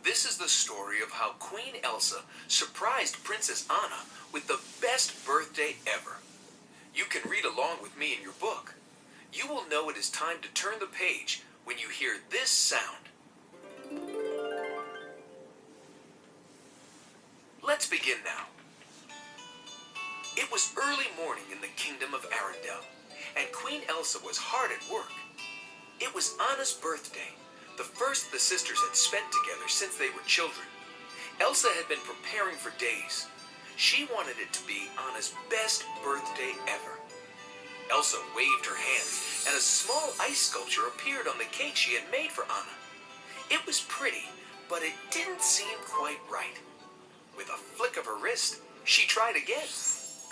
This is the story of how Queen Elsa surprised Princess Anna with the best birthday ever. You can read along with me in your book. You will know it is time to turn the page when you hear this sound. Let's begin now. It was early morning in the kingdom of Arendelle, and Queen Elsa was hard at work. It was Anna's birthday, the first the sisters had spent together since they were children. Elsa had been preparing for days. She wanted it to be Anna's best birthday ever. Elsa waved her hands, and a small ice sculpture appeared on the cake she had made for Anna. It was pretty, but it didn't seem quite right. With a flick of her wrist, she tried again.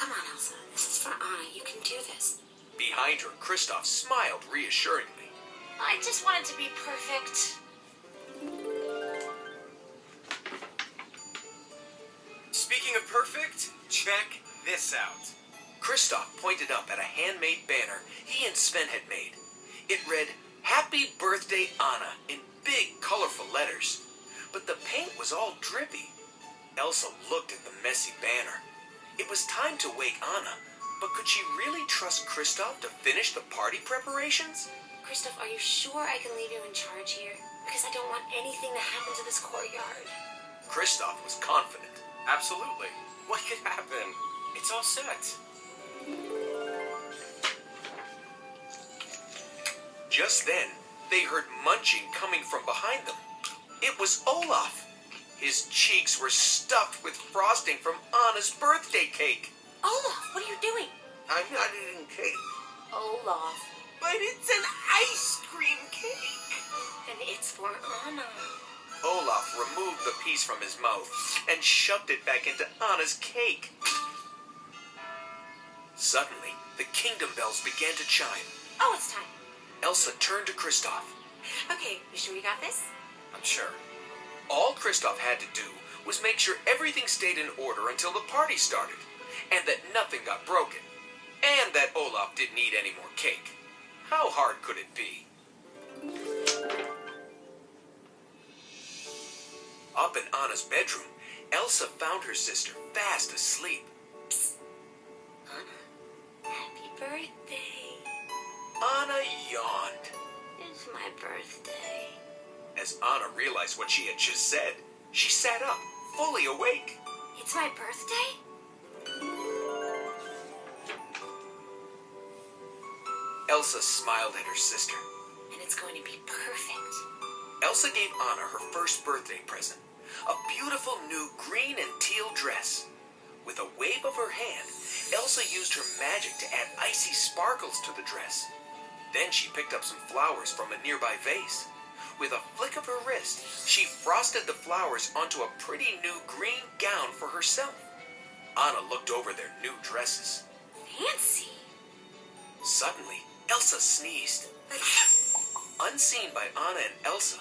Come on, Elsa. This is for Anna. You can do this. Behind her, Kristoff smiled reassuringly. I just want it to be perfect. Speaking of perfect, check this out. Kristoff pointed up at a handmade banner he and Sven had made. It read, "Happy Birthday, Anna," in big, colorful letters. But the paint was all drippy. Elsa looked at the messy banner. It was time to wake Anna, but could she really trust Kristoff to finish the party preparations? Kristoff, are you sure I can leave you in charge here? Because I don't want anything to happen to this courtyard. Kristoff was confident. Absolutely. What could happen? It's all set. Just then, they heard munching coming from behind them. It was Olaf. His cheeks were stuffed with frosting from Anna's birthday cake. Olaf, what are you doing? I'm not eating cake. Olaf. But it's an ice cream cake. And it's for Anna. Olaf removed the piece from his mouth and shoved it back into Anna's cake. Suddenly, the kingdom bells began to chime. Oh, it's time. Elsa turned to Kristoff. Okay, you sure you got this? I'm sure. All Kristoff had to do was make sure everything stayed in order until the party started, and that nothing got broken, and that Olaf didn't eat any more cake. How hard could it be? Up in Anna's bedroom, Elsa found her sister fast asleep. Psst. Anna, happy birthday. Anna yawned. It's my birthday. As Anna realized what she had just said, she sat up, fully awake. It's my birthday? Elsa smiled at her sister. And it's going to be perfect. Elsa gave Anna her first birthday present, a beautiful new green and teal dress. With a wave of her hand, Elsa used her magic to add icy sparkles to the dress. Then she picked up some flowers from a nearby vase. With a flick of her wrist, she frosted the flowers onto a pretty new green gown for herself. Anna looked over their new dresses. Fancy. Suddenly, Elsa sneezed. Unseen by Anna and Elsa,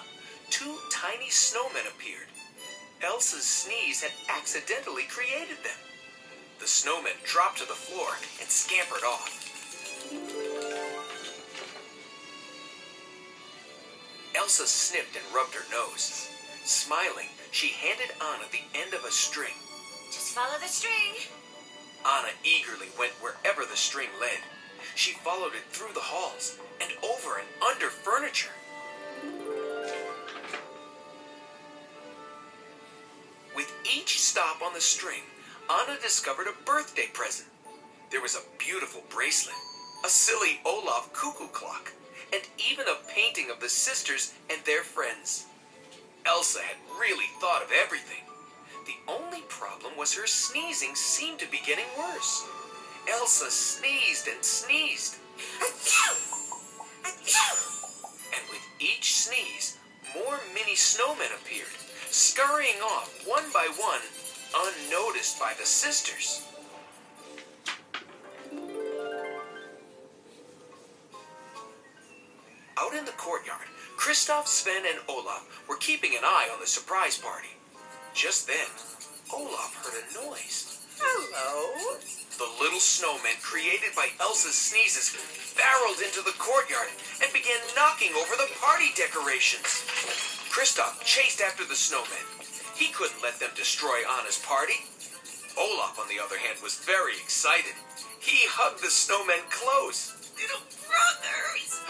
two tiny snowmen appeared. Elsa's sneeze had accidentally created them. The snowmen dropped to the floor and scampered off. Elsa sniffed and rubbed her nose. Smiling, she handed Anna the end of a string. Just follow the string. Anna eagerly went wherever the string led. She followed it through the halls and over and under furniture. With each stop on the string, Anna discovered a birthday present. There was a beautiful bracelet, a silly Olaf cuckoo clock, and even a painting of the sisters and their friends. Elsa had really thought of everything. The only problem was her sneezing seemed to be getting worse. Elsa sneezed and sneezed. And with each sneeze, more mini snowmen appeared, scurrying off one by one, unnoticed by the sisters. Out in the courtyard, Kristoff, Sven, and Olaf were keeping an eye on the surprise party. Just then, Olaf heard a noise. Hello? The little snowmen created by Elsa's sneezes barreled into the courtyard and began knocking over the party decorations. Kristoff chased after the snowmen. He couldn't let them destroy Anna's party. Olaf, on the other hand, was very excited. He hugged the snowmen close. Little brothers.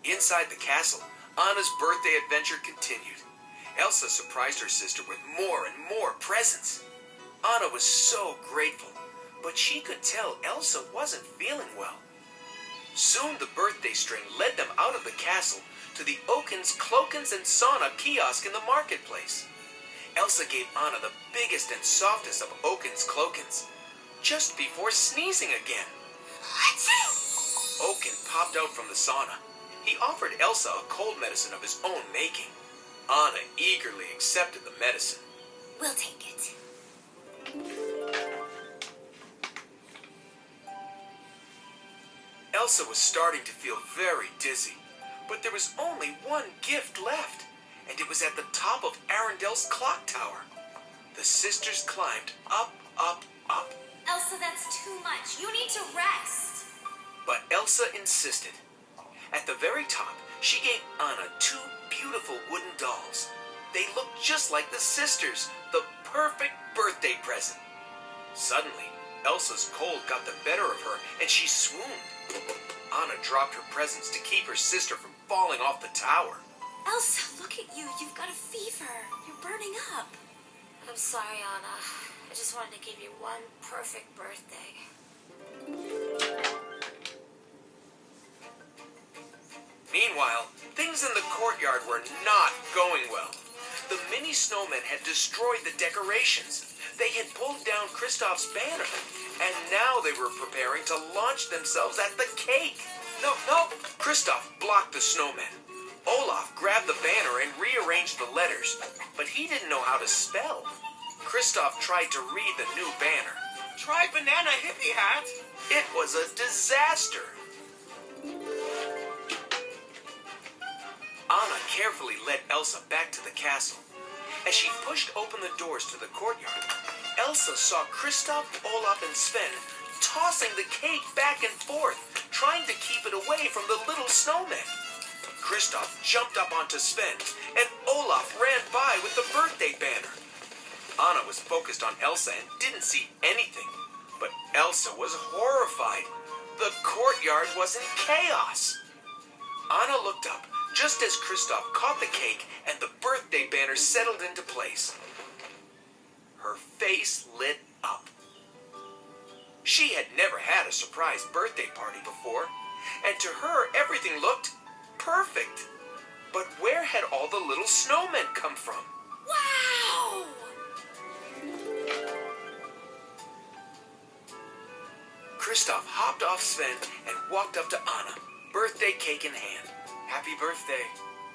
Inside the castle, Anna's birthday adventure continued. Elsa surprised her sister with more and more presents. Anna was so grateful, but she could tell Elsa wasn't feeling well. Soon the birthday string led them out of the castle to the Oaken's Cloakins and Sauna kiosk in the marketplace. Elsa gave Anna the biggest and softest of Oaken's Cloakins, just before sneezing again. Oaken popped out from the sauna. He offered Elsa a cold medicine of his own making. Anna eagerly accepted the medicine. We'll take it. Elsa was starting to feel very dizzy, but there was only one gift left, and it was at the top of Arendelle's clock tower. The sisters climbed up, up, up. Elsa, that's too much. You need to rest. But Elsa insisted. At the very top, she gave Anna two beautiful wooden dolls. They looked just like the sisters, the perfect birthday present. Suddenly, Elsa's cold got the better of her, and she swooned. Anna dropped her presents to keep her sister from falling off the tower. Elsa, look at you. You've got a fever. You're burning up. I'm sorry, Anna. I just wanted to give you one perfect birthday. Meanwhile, things in the courtyard were not going well. The mini snowmen had destroyed the decorations. They had pulled down Kristoff's banner, and now they were preparing to launch themselves at the cake. No! Kristoff blocked the snowmen. Olaf grabbed the banner and rearranged the letters, but he didn't know how to spell. Kristoff tried to read the new banner. Try banana hippie hat. It was a disaster. Anna carefully led Elsa back to the castle. As she pushed open the doors to the courtyard, Elsa saw Kristoff, Olaf, and Sven tossing the cake back and forth, trying to keep it away from the little snowmen. Kristoff jumped up onto Sven, and Olaf ran by with the birthday banner. Anna was focused on Elsa and didn't see anything, but Elsa was horrified. The courtyard was in chaos. Anna looked up just as Kristoff caught the cake and the birthday banner settled into place. Her face lit up. She had never had a surprise birthday party before, and to her everything looked perfect. But where had all the little snowmen come from? Wow! Kristoff hopped off Sven and walked up to Anna, birthday cake in hand. Happy birthday.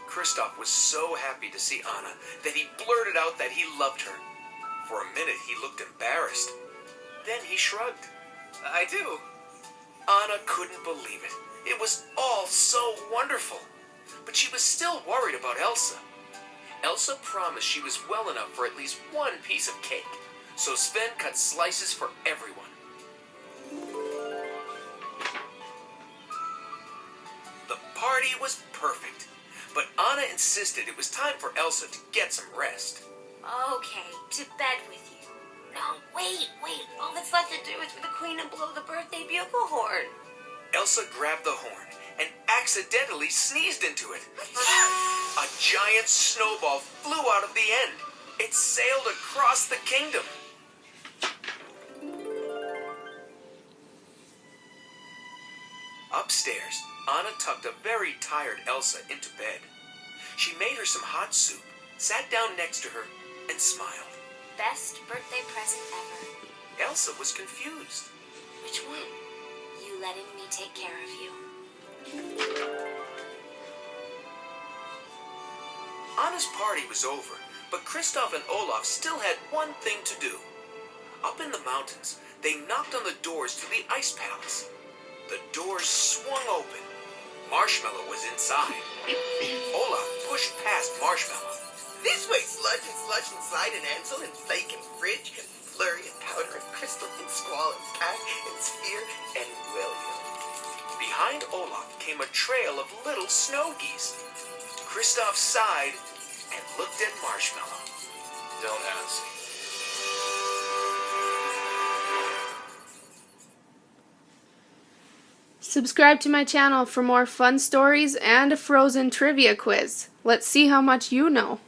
Kristoff was so happy to see Anna that he blurted out that he loved her. For a minute he looked embarrassed. Then he shrugged. I do. Anna couldn't believe it. It was all so wonderful. But she was still worried about Elsa. Elsa promised she was well enough for at least one piece of cake, so Sven cut slices for everyone. The party was perfect, but Anna insisted it was time for Elsa to get some rest. Okay, to bed with you. No, wait. All that's left to do is for the queen to blow the birthday bugle horn. Elsa grabbed the horn and accidentally sneezed into it. A giant snowball flew out of the end. It sailed across the kingdom. Upstairs, Anna tucked a very tired Elsa into bed. She made her some hot soup, sat down next to her, and smiled. Best birthday present ever. Elsa was confused. Which one? You letting me take care of you. Anna's party was over, but Kristoff and Olaf still had one thing to do. Up in the mountains, they knocked on the doors to the ice palace. The doors swung open. Marshmallow was inside. Olaf pushed past Marshmallow. This way, Sludge and Slush inside, and Ansel and Flake and Fridge and Flurry and Powder and Crystal and Squall and Pack and Sphere and William. behind Olaf came a trail of little snow geese. Kristoff sighed and looked at Marshmallow. Don't ask. Subscribe to my channel for more fun stories and a Frozen trivia quiz. Let's see how much you know.